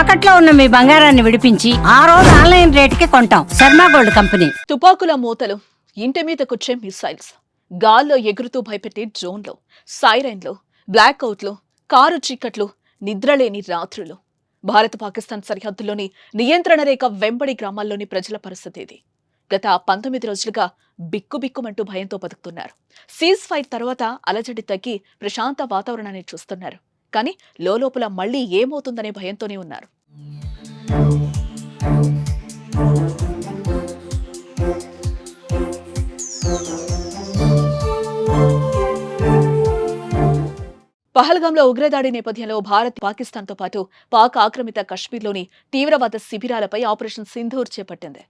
తాకట్లో ఉన్న మీ బంగారాన్ని విడిపించి ఆ రోజు ఆన్లైన్ రేటుకి కొంటాం. Sharma gold company. తుపాకుల మూతలు, ఇంటి మీదకొచ్చే మిసైల్స్, గాల్లో ఎగురుతూ భయపెట్టే డ్రోన్లు, సైరన్లు, బ్లాక్అవుట్లు, కారు చీకట్లు, నిద్రలేని రాత్రులు. భారత్ పాకిస్తాన్ సరిహద్దుల్లోని నియంత్రణ రేఖ వెంబడి గ్రామాల్లోని ప్రజల పరిస్థితి ఇది. గత 19 రోజులుగా బిక్కుబిక్కుమంటూ భయంతో బతుకుతున్నారు. సీజ్ ఫైర్ తర్వాత అలజడి తగ్గి ప్రశాంత వాతావరణాన్ని చూస్తున్నారు. కానీ లోపల మళ్లీ ఏమవుతుందనే భయంతోనే ఉన్నారు. పహల్గాంలో ఉగ్రదాడి నేపథ్యంలో భారత్, పాకిస్తాన్తో పాటు పాక్ ఆక్రమిత కశ్మీర్లోని తీవ్రవాద శిబిరాలపై ఆపరేషన్ సింధూర్ చేపట్టింది.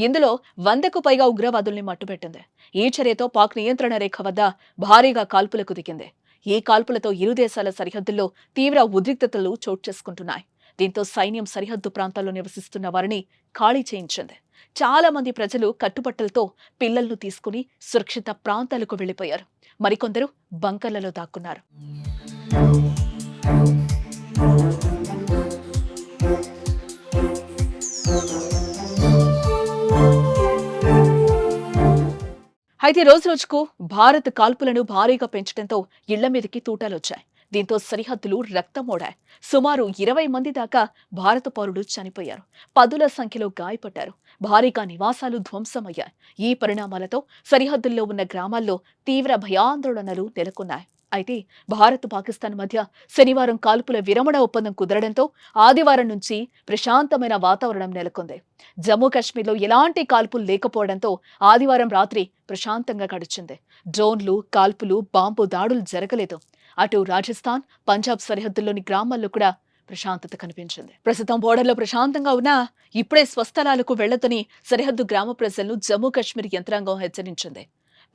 ఇందులో 100కు పైగా ఉగ్రవాదుల్ని మట్టుపెట్టింది. ఈ చర్యతో పాక్ నియంత్రణ రేఖ వద్ద భారీగా కాల్పులకు దిగింది. ఈ కాల్పులతో ఇరు దేశాల సరిహద్దుల్లో తీవ్ర ఉద్రిక్తతలు చోటు చేసుకుంటున్నాయి. దీంతో సైన్యం సరిహద్దు ప్రాంతాల్లో నివసిస్తున్న వారిని ఖాళీ చేయించింది. చాలా మంది ప్రజలు కట్టుబట్టలతో పిల్లలను తీసుకుని సురక్షిత ప్రాంతాలకు వెళ్లిపోయారు. మరికొందరు బంకర్లలో దాక్కున్నారు. అయితే రోజుకు భారత్ కాల్పులను భారీగా పెంచడంతో ఇళ్ల మీదకి తూటాలొచ్చాయి. దీంతో సరిహద్దులు రక్తమోడాయి. సుమారు 20 మంది దాకా భారత పౌరులు చనిపోయారు. పదుల సంఖ్యలో గాయపడ్డారు. భారీగా నివాసాలు ధ్వంసమయ్యాయి. ఈ పరిణామాలతో సరిహద్దుల్లో ఉన్న గ్రామాల్లో తీవ్ర భయాందోళనలు నెలకొన్నాయి. అయితే భారత్, పాకిస్తాన్ మధ్య శనివారం కాల్పుల విరమణ ఒప్పందం కుదరడంతో ఆదివారం నుంచి ప్రశాంతమైన వాతావరణం నెలకొంది. జమ్మూ కాశ్మీర్లో ఎలాంటి కాల్పులు లేకపోవడంతో ఆదివారం రాత్రి ప్రశాంతంగా గడిచింది. డ్రోన్లు, కాల్పులు, బాంబు దాడులు జరగలేదు. అటు రాజస్థాన్, పంజాబ్ సరిహద్దుల్లోని గ్రామాల్లో కూడా ప్రశాంతత కనిపించింది. ప్రస్తుతం బోర్డర్లో ప్రశాంతంగా ఉన్నా ఇప్పుడే స్వస్థలాలకు వెళ్లొద్దని సరిహద్దు గ్రామ ప్రజలను జమ్మూ కాశ్మీర్ యంత్రాంగం హెచ్చరించింది.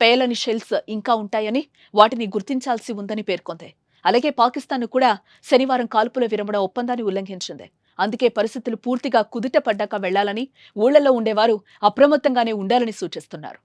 పేలని షెల్స్ ఇంకా ఉంటాయని, వాటిని గుర్తించాల్సి ఉందని పేర్కొంది. అలాగే పాకిస్తాన్ కూడా శనివారం కాల్పుల విరమణ ఒప్పందాన్ని ఉల్లంఘించింది. అందుకే పరిస్థితులు పూర్తిగా కుదుట పడ్డాక వెళ్లాలని, ఊళ్లలో ఉండేవారు అప్రమత్తంగానే ఉండాలని సూచిస్తున్నారు.